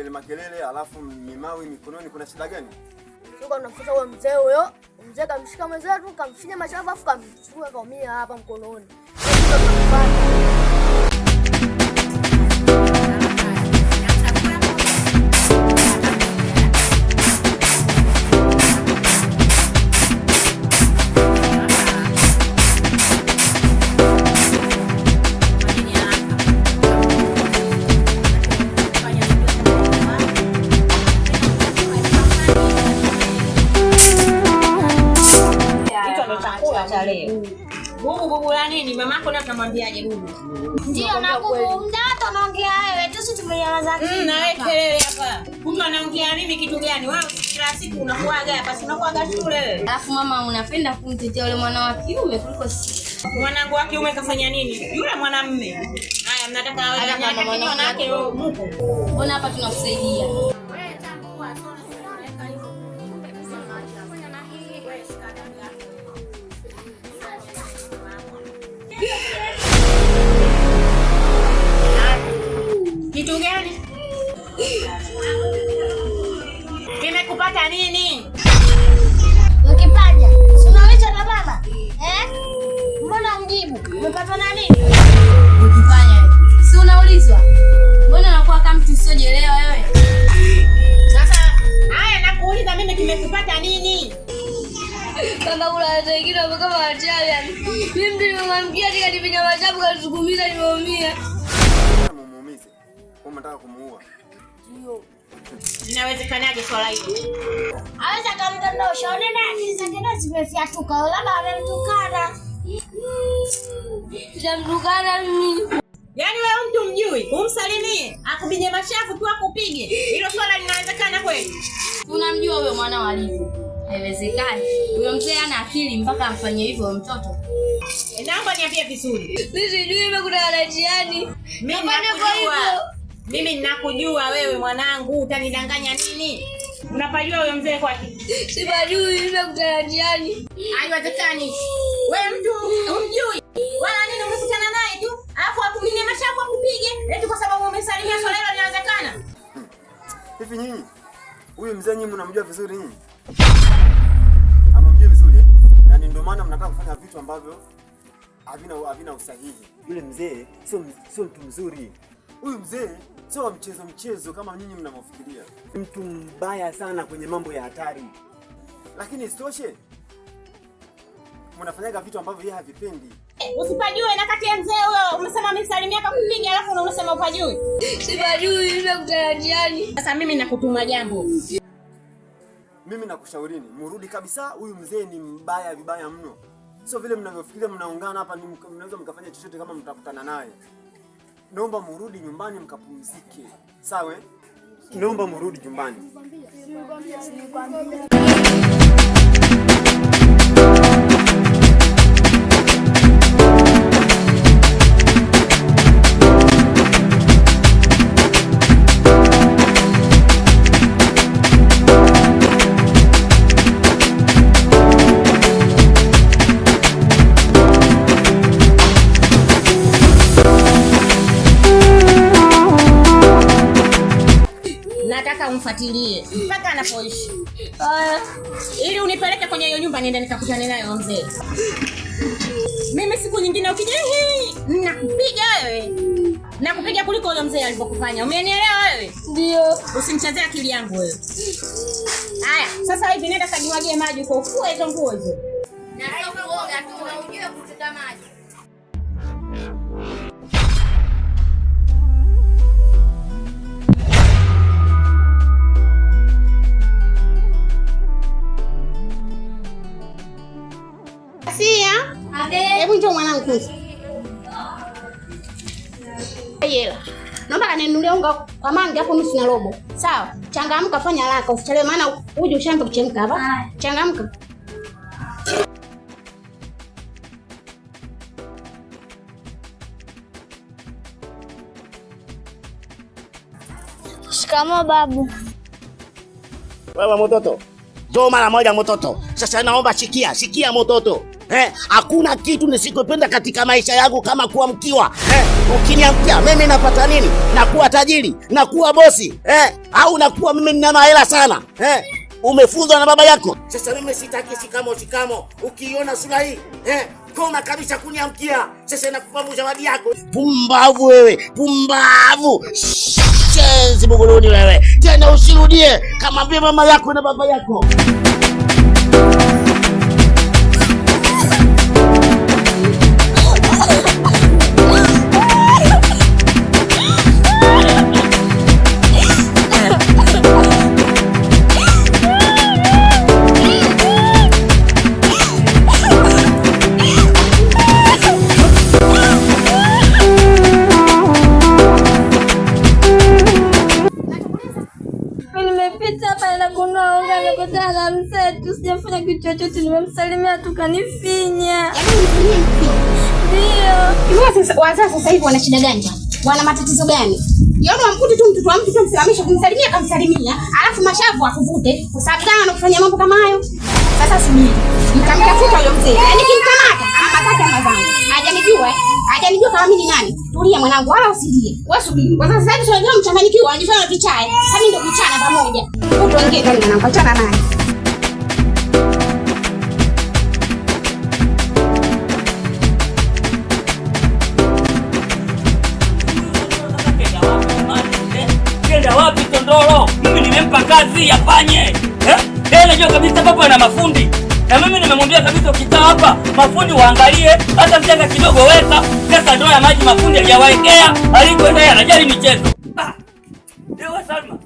makelele alafu mimawi mikononi, kuna shida gani? Sio unafuta huyo mzee huyo. Mzee kamshika mwenzetu, kamfinya mashavu afu kamchukua kaumia hapa mkononi. Bubu la nini? Mamako na tunamwambiaje bubu? Ndio na bubu, mdato anaongea wewe, tu tumenyamaza. Na wewe kelele hapa. Mtu anaongea nini kitu gani? Wewe kila siku unakuaga hapa, si unakuaga shule wewe. Alafu mama unapenda kumtetea yule mwana wa kiume kuliko sisi. Mwanangu wa kiume kafanya nini? Yule mwanamume. Haya mnataka awe na wanawake mupo. Mbona hapa tunakusaidia? Kitu gani? Kimekupata nini? Ukipata, si unaweza na baba? Mbona mjibu? Umepata na nini? Ukifanya, si unaulizwa? Mbona unakuwa kama mtu usiojelewa wewe? Sasa, haya nakuuliza mimi kimekupata nini? Kama ula wengine kama wachawi yani. Mimi nimemwamkia katika divinya majabu kasukumiza nimeumia. Mumuumize. Kama nataka kumuua. Ndio. Inawezekanaje swala hili? Aweza kumdondosha, unaona akili zake ndo zimefiatuka, labda amemtukana. Jamtukana mimi. Yaani wewe mtu mjui, umsalimie, akubije mashafu tu akupige. Hilo swala linawezekana kweli? Unamjua wewe mwana wa Livu. Haiwezekani. Huyo mzee ana akili mpaka amfanyie hivyo mtoto. Naomba niambie vizuri. Mimi sijui nimekutana njiani. Mimi ninakujua wewe mwanangu, utanidanganya nini? Unapajua huyo mzee kwake? Sipajui, nimekutana njiani. Haiwezekani. Wewe mtu umjui. Wala nini umekutana naye tu? Alafu akupige mashavu akupige. Eti kwa sababu umesalimia swala hilo linawezekana? Hivi nyinyi? Huyu mzee nyinyi mnamjua vizuri nyinyi? Amamjua vizuri na ndio maana mnataka kufanya vitu ambavyo havina usahihi. Yule mzee sio mtu mzuri. Huyu mzee sio mchezo kama nyinyi mnavyofikiria. Mtu mbaya sana kwenye mambo ya hatari. Lakini isitoshe mnafanyaga vitu ambavyo yeye havipendi. Usipajue na kati ya mzee huyo umesema amesalimia akakupiga alafu unasema upajui. Sipajui, nimekutana njiani. Sasa mimi nakutuma jambo. Mimi nakushaurini, murudi kabisa, huyu mzee ni mbaya vibaya mno. Sio vile mnavyofikiria mnaungana hapa mnaweza mkafanya chochote kama mtakutana naye. Naomba murudi nyumbani mkapumzike. Sawa? Naomba murudi nyumbani. Nataka umfuatilie mpaka anapoishi. Ili unipeleke kwenye hiyo nyumba niende nikakutane naye mzee. Mimi siku nyingine ukija nakupiga wewe. Nakupiga kuliko yule mzee alipokufanya. Umenielewa wewe? Ndio. Usimchezee akili yangu wewe. Haya, sasa hivi nenda kajimwagie maji kwa ufue hizo nguo hizo. Na sio kuoga tu, unajua kuteka maji. Asia, hebu njoo mwanangu kwanza. Yela. Naomba kaninunulie unga kwa mangi hapo nusu na robo. Sawa? Changamka, fanya haraka usichelewe maana uje ushaanza kuchemka hapa. Changamka. Shikamoo babu. Wewe mtoto. Njoo mara moja mtoto. Sasa naomba sikia mtoto. Hakuna kitu nisikopenda katika maisha yangu kama kuwa mkiwa. Ukiniamkia mimi napata nini? Nakuwa tajiri, nakuwa bosi, au nakuwa mimi nina hela sana. Umefunzwa na baba yako. Sasa mimi sitaki shikamo. Ukiona sura hii, koma kabisa kuniamkia. Sasa nakupa zawadi yako. Pumbavu wewe, pumbavu. Chenzi buguluni wewe. Tena usirudie kama vile mama yako na baba yako. Sijafanya kitu chochote, nimemsalimia tu kanifinya. Ndio. Sasa hivi wana shida gani? Wana matatizo gani? Yaani wamkuti tu mtoto wa mtu tumsimamisha kumsalimia kamsalimia, alafu mashavu akuvute. Kwa sababu gani anakufanya mambo kama hayo? Sasa subiri. Nikamtafuta huyo mzee. Yaani kimkamata ama matata mazangu. Hajanijua kama mimi ni nani. Tulia mwanangu, wala usilie. Wewe subiri. Kwa sasa hivi tunajua mchanganyikiwa, anajifanya vichae. Sasa mimi ndio vichana pamoja. Tuongee ndani mwanangu, achana naye. Wapi Tondolo? Mimi nimempa kazi afanye. Najua kabisa papa na mafundi. Na mimi nimemwambia kabisa ukikaa hapa mafundi waangalie hata mchanga kidogo weka. Sasa ndoo ya maji mafundi hajawaekea. Alikwenda yeye anajali michezo. Wewe Salma.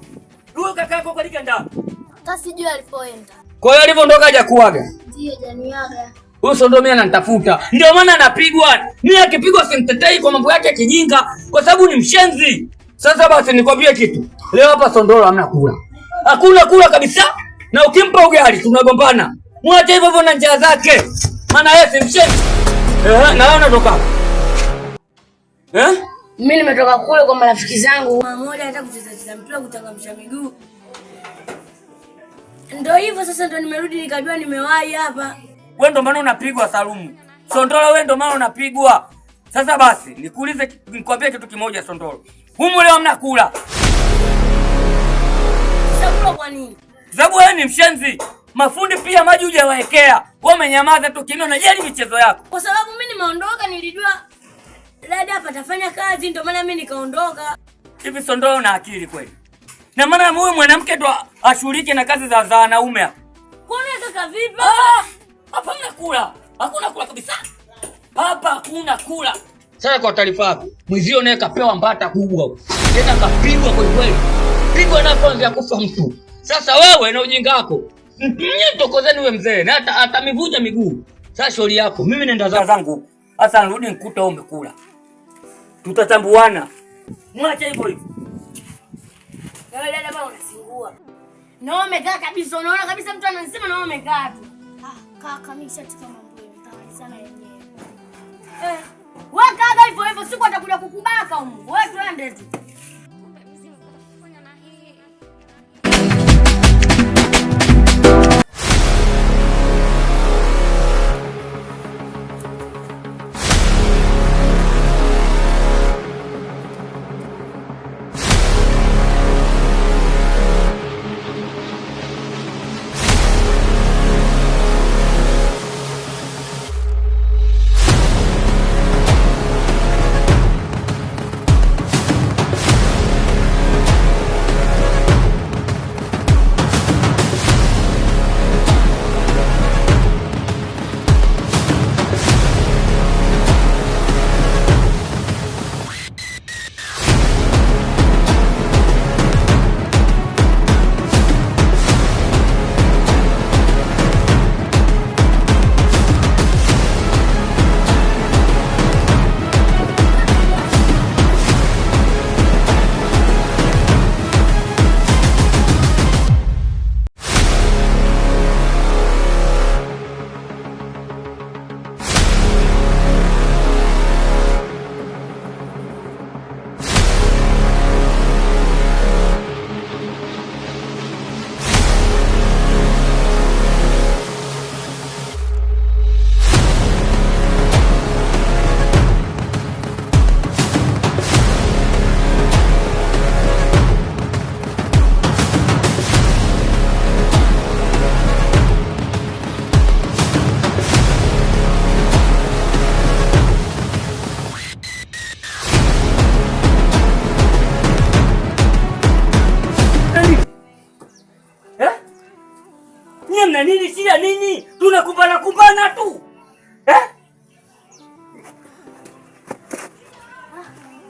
Wewe kaka yako kalika ndani. Hata sijui alipoenda. Kwa hiyo alivyoondoka hajakuaga. Ndio janiaga. Huyo ndo mimi ananitafuta. Ndio maana anapigwa. Mimi akipigwa simtetei kwa mambo yake kijinga kwa sababu ni mshenzi. Sasa basi nikwambie kitu. Leo hapa Sondolo hamna kula. Hakuna kula kabisa. Na ukimpa ugali tunagombana. Mwache hivyo na njia zake. Maana yeye si mshenzi. Na wewe unatoka. Mimi nimetoka kule kwa marafiki zangu. Mmoja anataka kucheza mpira kutangamsha miguu. Ndio hivyo sasa ndo nimerudi nikajua nimewahi hapa. Wewe ndo maana unapigwa Salumu. Sondolo wewe ndo maana unapigwa. Sasa basi nikuulize nikwambie kitu kimoja Sondolo. Humu leo hamna kula. Chakula kwa nini? Sababu wewe ni mshenzi. Mafundi pia maji hujawaekea. Wewe umenyamaza tu kimya unajali michezo yako. Kwa sababu mimi nimeondoka nilijua dada hapa atafanya kazi ndio maana mimi nikaondoka. Hivi Sondolo una akili kweli? Na maana huyu mwanamke ndo ashughulike na kazi za wanaume hapa. Kwani kaka vipi? Hapa hamna kula. Hakuna kula kabisa. Hapa hakuna kula. Sasa kwa taarifa yako, mwizio naye kapewa mbata kubwa. Tena kapigwa kwa kweli. Pigwa na kwanza ya kufa mtu. Sasa wewe na ujinga wako. Tokozeni wewe mzee na hata mivuja miguu. Sasa shauri yako. Mimi nenda zangu. Sasa narudi nikuta wewe umekula. Tutatambuana. Mwacha hivyo hivyo. Wewe dada bwana unasingua. Na umekaa kabisa, unaona kabisa mtu anasema na umekaa tu. Kaka mimi siatika mambo hivi, tamalizana yenyewe. Wewe kaga hivyo hivyo, siku atakuja kukubaka huko. Wewe twende tu.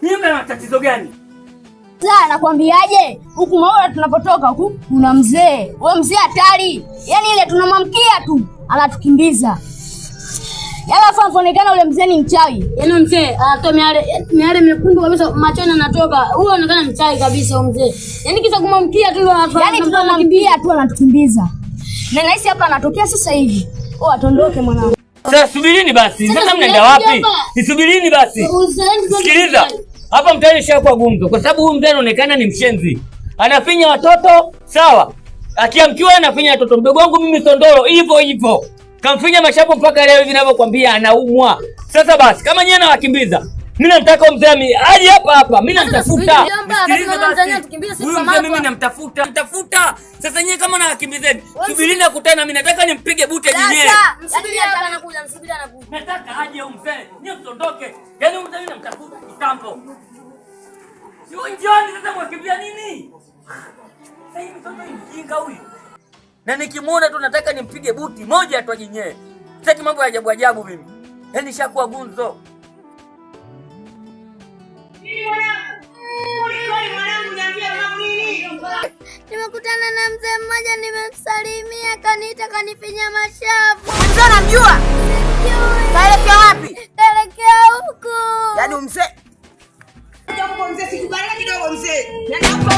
Nyinyi mna tatizo gani? Sasa nakwambiaje? Huku maola tunapotoka huku kuna mzee. Wewe mzee hatari. Yaani ile tunamwamkia tu anatukimbiza. Yala anaonekana ule mzee ni mchawi. Yaani mzee anatoa miale mekundu kabisa machoni anatoka. Huyo anaonekana mchawi kabisa huyo mzee. Yaani kisha kumwamkia tu yaani tunamwamkia tu anatukimbiza. Na nahisi hapa anatokea sasa hivi. Atondoke mwanangu. Sasa subirini basi. Sasa mnaenda wapi? Nisubirini basi. Sikiliza. Hapa mtaani shakuwa gumzo kwa sababu huyu mzee anaonekana ni mshenzi. Anafinya watoto, sawa? Akiamkiwa anafinya watoto. Mdogo wangu mimi Sondoro hivyo. Kamfinya mashapo mpaka leo hivi ninavyokuambia anaumwa. Sasa basi kama nyinyi nawakimbiza, mimi namtaka mzee aje hapa. Mimi namtafuta. Huyu mzee mimi namtafuta. Sasa nyinyi kama nawakimbizeni, subirini akutana mimi nataka nimpige bute jinyewe. Msubiri hapa anakuja. Nataka aje huyu mzee. Nyinyi mtondoke. Yaani huyu mzee mimi namtafuta kitambo. Sio njoni sasa mwakimbia nini? Sasa hivi mtoto mjinga huyu. Na nikimuona tu nataka nimpige buti moja tu jinyewe. Sitaki mambo ya ajabu mimi. Yaani shakuwa gunzo. Nimekutana na mzee mmoja nimemsalimia kaniita kanifinya mashavu. Mzee unamjua? Kaelekea wapi? Kaelekea huko. Yaani mzee. Ndio mzee sikubaraka kidogo mzee. Nenda huko.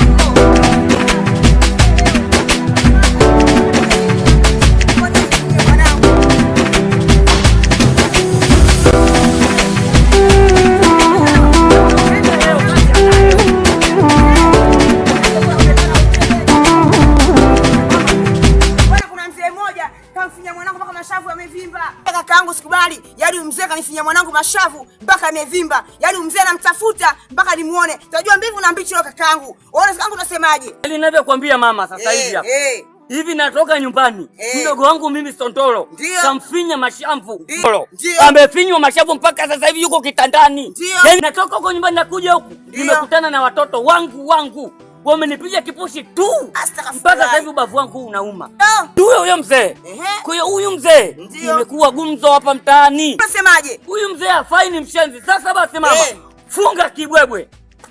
Kakaangu sikubali. Yaani mzee kanifinya mwanangu mashavu mpaka amevimba. Yaani mzee anamtafuta mpaka nimuone. Unajua mbivu na mbichi leo kakaangu. Wewe kakaangu unasemaje? Yaani ninavyokuambia mama sasa hivi hapa. Hivi natoka nyumbani. Mdogo wangu mimi Sondoro kamfinya mashavu. Amefinywa mashavu mpaka sasa hivi yuko kitandani. Yaani natoka huko nyumbani nakuja huku. Nimekutana na watoto wangu. Wamenipiga kipushi tu. Mpaka sasa hivi ubavu wangu unauma. Huyo mzee. Kwa hiyo huyu mzee imekuwa gumzo hapa mtaani. Unasemaje? Huyu mzee hafai, ni mshenzi. Sasa basi mama, funga kibwebwe.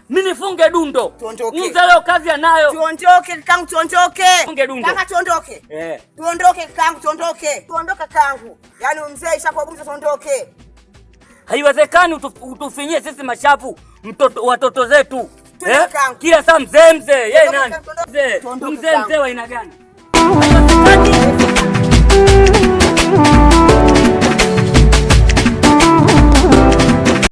Mimi nifunge dundo. Mzee leo kazi anayo. Tuondoke kangu, tuondoke. Funge dundo. Kaka tuondoke. Tuondoke kangu, tuondoke. Tuondoka kangu. Yaani mzee ishakuwa gumzo, tuondoke. Haiwezekani utufinyie sisi mashavu watoto zetu. Kila saa mzee. Yeye nani? Mzee wa aina gani?